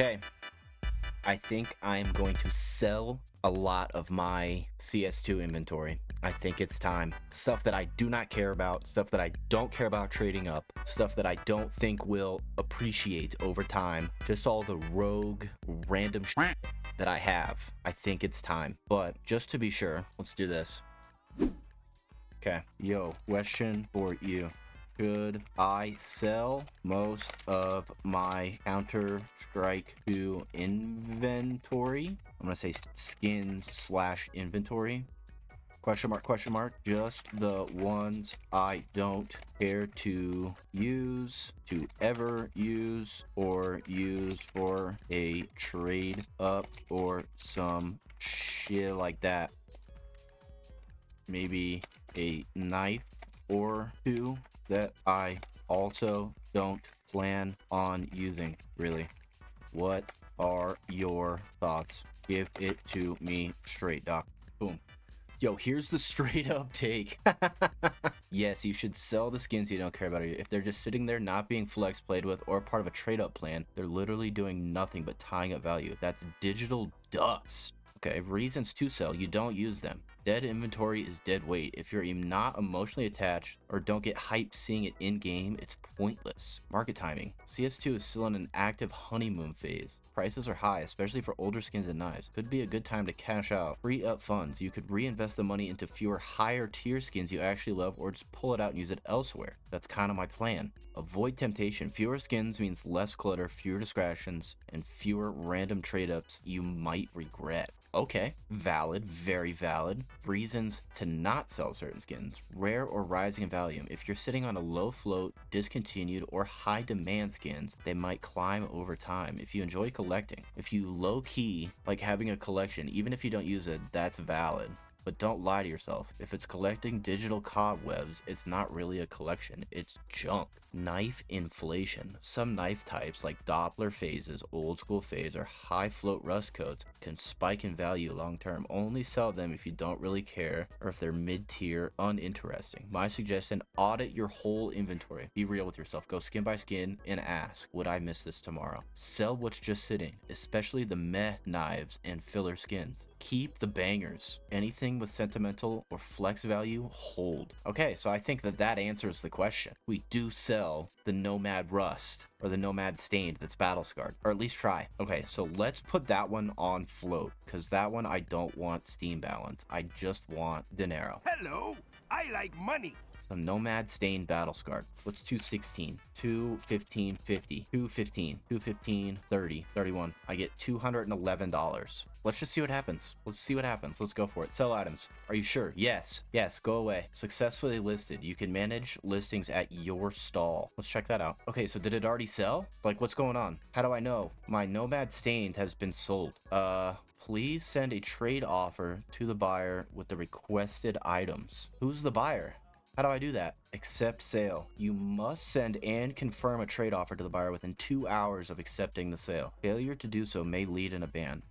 Okay, I think I'm going to sell a lot of my CS2 inventory. I think it's time. Stuff that I do not care about, stuff that I don't care about trading up, stuff that I don't think will appreciate over time. Just all the rogue, random shit that I have. I think it's time. But just to be sure, let's do this. Okay, yo, question for you. Should I sell most of my Counter-Strike 2 inventory? I'm gonna say skins/inventory. Question mark. Just the ones I don't care to ever use or use for a trade up or some shit like that. Maybe a knife or two that I also don't plan on using. Really, what are your thoughts? Give it to me straight, doc. Boom. Yo, here's the straight up take. Yes, you should sell the skins you don't care about. If they're just sitting there not being flex played with or part of a trade up plan, they're literally doing nothing but tying up value. That's digital dust. Okay, reasons to sell, you don't use them. Dead inventory is dead weight. If you're not emotionally attached or don't get hyped seeing it in game, it's pointless. Market timing. CS2 is still in an active honeymoon phase. Prices are high, especially for older skins and knives. Could be a good time to cash out. Free up funds. You could reinvest the money into fewer higher tier skins you actually love or just pull it out and use it elsewhere. That's kind of my plan. Avoid temptation. Fewer skins means less clutter, fewer distractions, and fewer random trade ups you might regret. Okay, valid, very valid. Reasons to not sell certain skins. Rare or rising in value. If you're sitting on a low float, discontinued, or high demand skins, they might climb over time. If you enjoy collecting, if you low key like having a collection, even if you don't use it, that's valid. But don't lie to yourself. If it's collecting digital cobwebs, it's not really a collection, it's junk. Knife inflation. Some knife types like Doppler phases, old school phase, or high float rust coats can spike in value long term. Only sell them if you don't really care or if they're mid tier, uninteresting. My suggestion, audit your whole inventory. Be real with yourself. Go skin by skin and ask, would I miss this tomorrow? Sell what's just sitting, especially the meh knives and filler skins. Keep the bangers. Anything with sentimental or flex value, hold. Okay, so I think that answers the question. We do sell the Nomad Rust or the Nomad Stained that's battle scarred, or at least try. Okay, so let's put that one on float, because that one I don't want Steam balance. I just want dinero. Hello, I like money. Some Nomad Stained battle scarred. What's 216? 215, 50, 215, 215, 30, 31. I get $211. Let's just see what happens. Let's go for it. Sell items. Are you sure? Yes. Go away. Successfully listed. You can manage listings at your stall. Let's check that out. Okay, so did it already sell? Like, what's going on? How do I know? My Nomad Stained has been sold. Please send a trade offer to the buyer with the requested items. Who's the buyer? How do I do that? Accept sale. You must send and confirm a trade offer to the buyer within 2 hours of accepting the sale. Failure to do so may lead in a ban.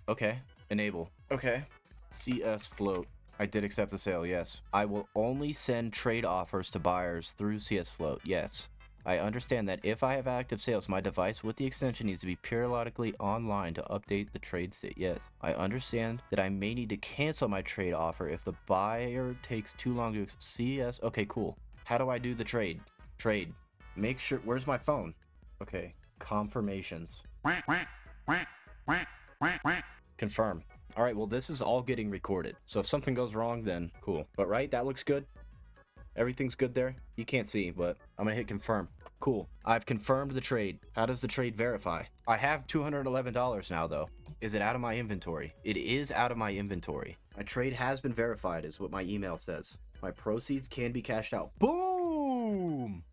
Okay. Enable. Okay. CS float. I did accept the sale, yes. I will only send trade offers to buyers through CS float, yes. I understand that if I have active sales, my device with the extension needs to be periodically online to update the trade state. Yes, I understand that I may need to cancel my trade offer if the buyer takes too long to CS. Okay, cool. How do I do the trade? Trade. Make sure. Where's my phone? Okay. Confirmations. Confirm. All right, well, this is all getting recorded. So if something goes wrong, then cool. But right, that looks good. Everything's good there. You can't see, but I'm gonna hit confirm. Cool. I've confirmed the trade. How does the trade verify? I have $211 now, though. Is it out of my inventory? It is out of my inventory. My trade has been verified, is what my email says. My proceeds can be cashed out. Boom!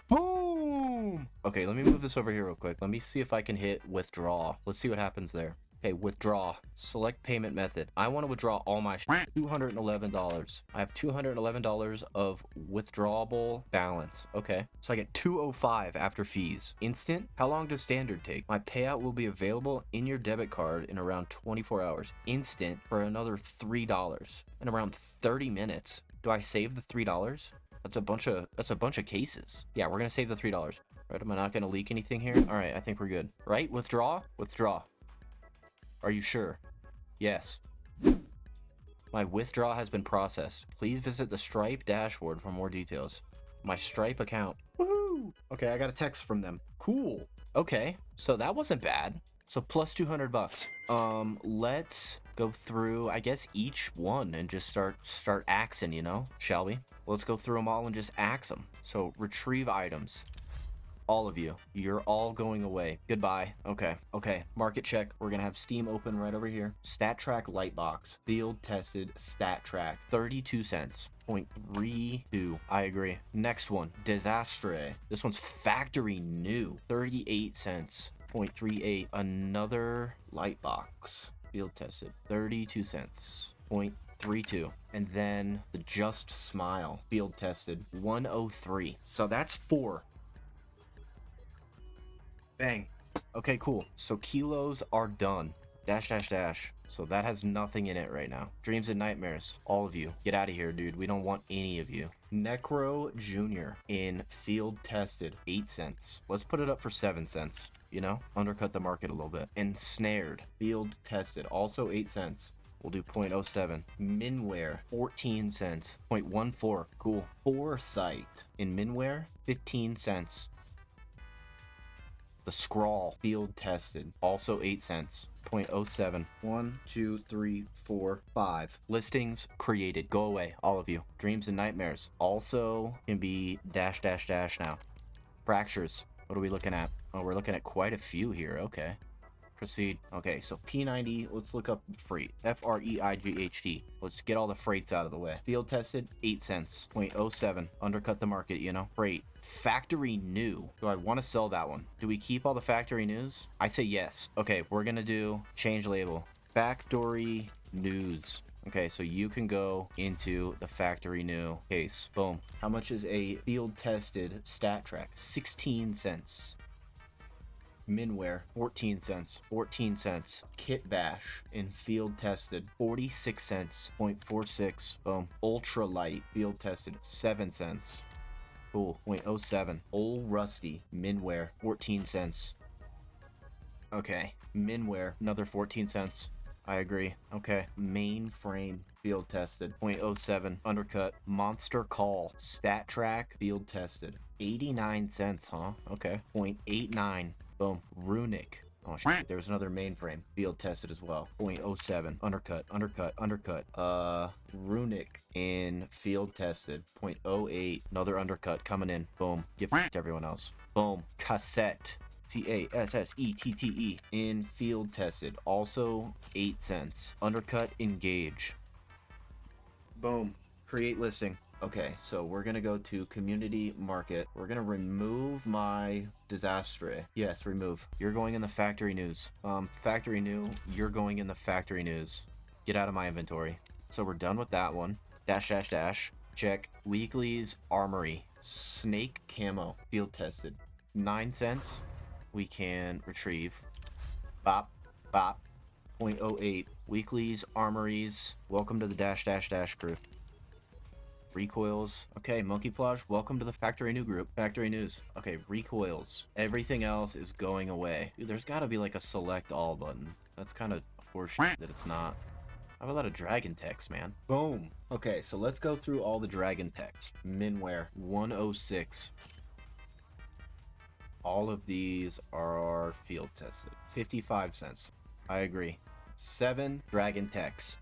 Boom! Okay, let me move this over here real quick. Let me see if I can hit withdraw. Let's see what happens there. Okay, withdraw. Select payment method. I want to withdraw all my $211. I have $211 of withdrawable balance. Okay, so I get $205 after fees. Instant? How long does standard take? My payout will be available in your debit card in around 24 hours. Instant for another $3 in around 30 minutes. Do I save the $3? That's a bunch of cases. Yeah, we're gonna save the $3. Right, am I not gonna leak anything here? All right, I think we're good. Right, withdraw? Withdraw. Are you sure? Yes. My withdraw has been processed. Please visit the Stripe dashboard for more details. My Stripe account. Woohoo! Okay, I got a text from them. Cool. Okay, so that wasn't bad. So plus 200 bucks. Let's go through, I guess, each one and just start axing, you know? Shall we? Let's go through them all and just axe them. So retrieve items. All of you, you're all going away. Goodbye. Okay, market check. We're gonna have Steam open right over here. Stat track lightbox, field tested stat track, 32 cents. 0.32. I agree. Next one, Desastre. This one's factory new, 38 cents. 0.38. Another lightbox, field tested, 32 cents. 0.32. And then the Just Smile, field tested, 103. So that's 4. Bang. Okay, cool. So kilos are done. Dash, dash, dash. So that has nothing in it right now. Dreams and nightmares. All of you. Get out of here, dude. We don't want any of you. Necro Jr. in field tested. 8 cents. Let's put it up for 7 cents. You know? Undercut the market a little bit. Ensnared. Field tested. Also 8 cents. We'll do 0.07. Minware, 14 cents. 0.14. Cool. Foresight in Minware, 15 cents. The Scrawl, field tested, also 8 cents. 0.07. 1, 2, 3, 4, 5. Listings created. Go away, all of you. Dreams and nightmares. Also can be dash, dash, dash now. Fractures. What are we looking at? Oh, we're looking at quite a few here. Okay. Proceed. Okay, so P90, let's look up freight. F-R-E-I-G-H-T. Let's get all the freights out of the way. Field tested, 8 cents. 0.07. Undercut the market, you know? Freight. Factory new. Do I want to sell that one? Do we keep all the factory news? I say yes. Okay, we're gonna do change label. Factory news. Okay, so you can go into the factory new case. Boom. How much is a field tested stat track? 16 cents. Minware, 14 cents. 14 cents. Kit Bash in field tested, 46 cents. 0.46. Boom. Ultralight field tested, 7 cents. Cool. 0.07. Old Rusty Minware, 14 cents. Okay. Minware, another 14 cents. I agree. Okay. Mainframe field tested, 0.07. Undercut. Monster Call stat track field tested, 89 cents, huh? Okay. 0.89. Boom. Runic. Oh shit, there was another mainframe. Field tested as well. 0.07. Undercut. Runic in field tested. 0.08. Another undercut coming in. Boom. Give to everyone else. Boom. Cassette. Cassette in field tested. Also 8 cents. Undercut engage. Boom. Create listing. Okay, so we're gonna go to community market. We're gonna remove my Desastre. Yes, remove. You're going in the factory news. Factory new, you're going in the factory news. Get out of my inventory. So we're done with that one. Dash, dash, dash. Check. Weekly's Armory. Snake camo. Field tested. 9 cents. We can retrieve. Bop, bop. 0.08. Weekly's Armories. Welcome to the dash, dash, dash crew. Recoils. Okay, Monkey Flosh, welcome to the Factory New group. Factory News. Okay, recoils. Everything else is going away. Dude, there's gotta be like a select all button. That's kind of horseshit that it's not. I have a lot of dragon text, man. Boom. Okay, so let's go through all the dragon text. Minware, 106. All of these are field tested. 55 cents. I agree. 7 dragon texts.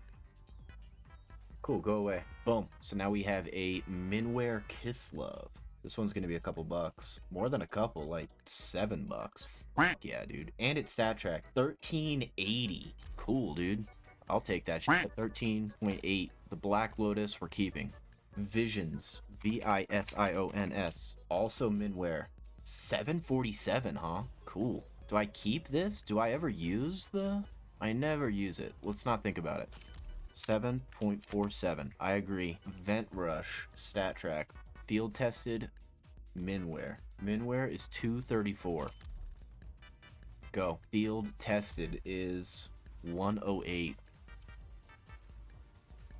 Cool, go away. Boom. So now we have a Minware Kiss Love. This one's gonna be a couple bucks. More than a couple, like 7 bucks. Fuck yeah, dude. And it's stat track. 1380. Cool, dude. I'll take that shit. 13.8. The Black Lotus we're keeping. Visions. V-I-S-I-O-N-S. Also Minware. 747, huh? Cool. Do I keep this? Do I ever use the... I never use it. Let's not think about it. 7.47. I agree. Vent Rush. Stat track. Field tested. Minware. Minware is 234. Go. Field tested is 108.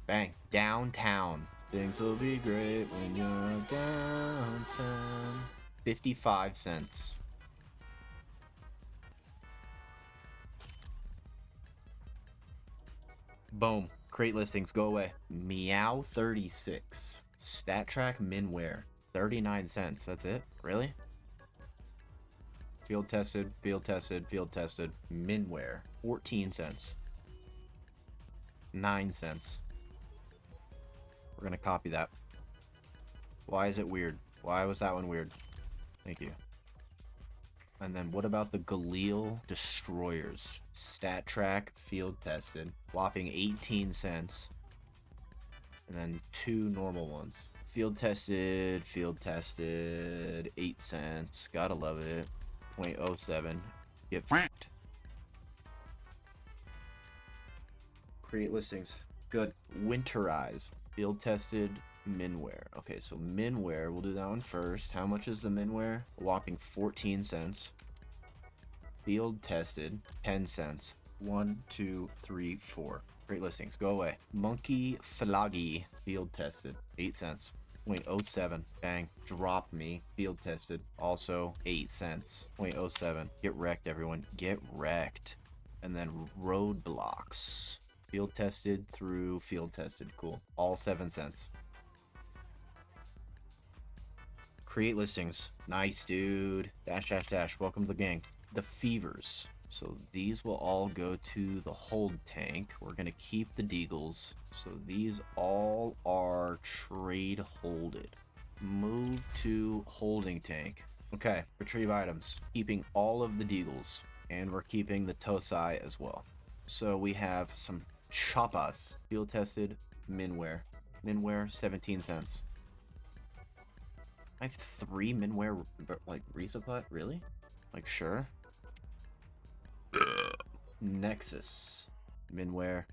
Bang. Downtown. Things will be great when you're downtown. 55 cents. Boom. Crate listings, go away. Meow 36. Stat track minware. 39 cents. That's it? Really? Field tested, field tested, field tested. Minware. 14 cents. 9 cents. We're gonna copy that. Why is it weird? Why was that one weird? Thank you. And then what about the Galil Destroyers? Stat track, field tested. Whopping 18 cents. And then 2 normal ones. Field tested, 8 cents. Gotta love it. 0.07. Get f***ed. Create listings. Good. Winterized. Field tested. Minware. Okay, so minware, we'll do that one first. How much is the minware? A whopping 14 cents. Field tested, 10 cents. 1, 2, 3, 4. Great listings, go away. Monkey Floggy, field tested, 8 cents. 0.07. Bang. Drop me. Field tested. Also 8 cents. 0.07. Get wrecked, everyone. Get wrecked. And then roadblocks. Field tested through field tested. Cool. All 7 cents. Create listings. Nice, dude. Dash, dash, dash. Welcome to the gang. The Fevers. So these will all go to the hold tank. We're going to keep the Deagles. So these all are trade holded. Move to holding tank. Okay, retrieve items. Keeping all of the Deagles. And we're keeping the Tosai as well. So we have some Choppas. Field tested. Minware. Minware, 17 cents. I have 3 minware, like, resupply? Really? Like, sure. Nexus. Minware.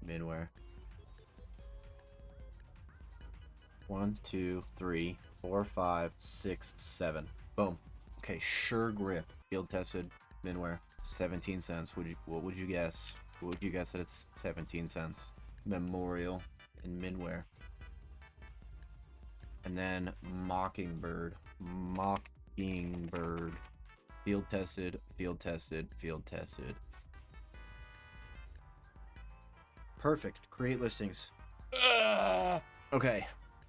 1, 2, 3, 4, 5, 6, 7. Boom. Okay, sure grip. Field tested. Minware. 17 cents. What would you guess? What would you guess that it's 17 cents? Memorial and minware. And then Mockingbird. Field tested. Perfect. Create listings. Okay.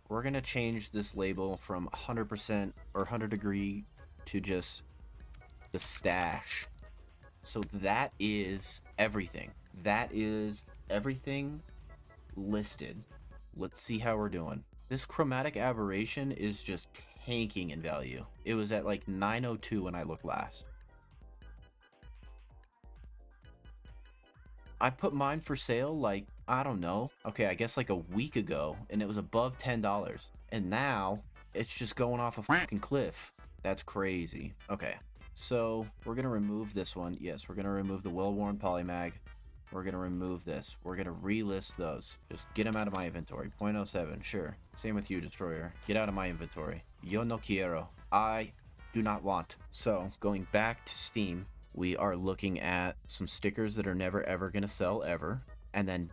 We're going to change this label from 100% or 100 degree to just the stash. So that is everything. That is everything listed. Let's see how we're doing. This chromatic aberration is just tanking in value. It was at like 902 when I looked last. I put mine for sale like, I don't know. Okay, I guess like a week ago, and it was above $10. And now it's just going off a fucking cliff. That's crazy. Okay, so we're gonna remove this one. Yes, we're gonna remove the well-worn polymag. We're going to remove this. We're going to relist those. Just get them out of my inventory. 0.07, sure. Same with you, Destroyer. Get out of my inventory. Yo no quiero. I do not want. So, going back to Steam, we are looking at some stickers that are never ever going to sell ever. And then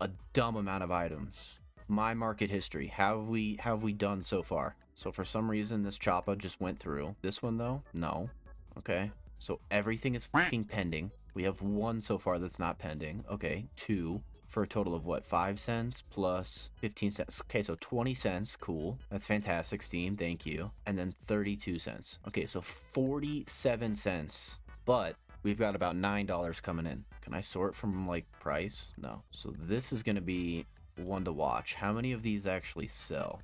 a dumb amount of items. My market history. How have we done so far? So, for some reason, this Choppa just went through. This one, though? No. Okay. So, everything is fucking pending. We have 1 so far that's not pending. Okay, 2 for a total of what? 5 cents plus 15 cents. Okay, so 20 cents. Cool. That's fantastic, Steam. Thank you. And then 32 cents. Okay, so 47 cents. But we've got about $9 coming in. Can I sort from like price? No. So this is going to be one to watch. How many of these actually sell?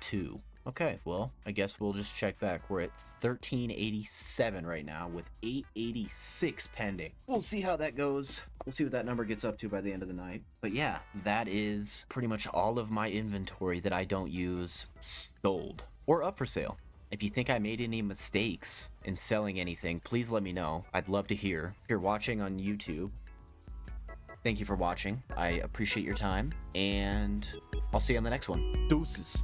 2. Okay, well, I guess we'll just check back. We're at 1387 right now with 886 pending. We'll see how that goes. We'll see what that number gets up to by the end of the night. But yeah, that is pretty much all of my inventory that I don't use sold or up for sale. If you think I made any mistakes in selling anything, please let me know. I'd love to hear. If you're watching on YouTube, thank you for watching. I appreciate your time, and I'll see you on the next one. Deuces.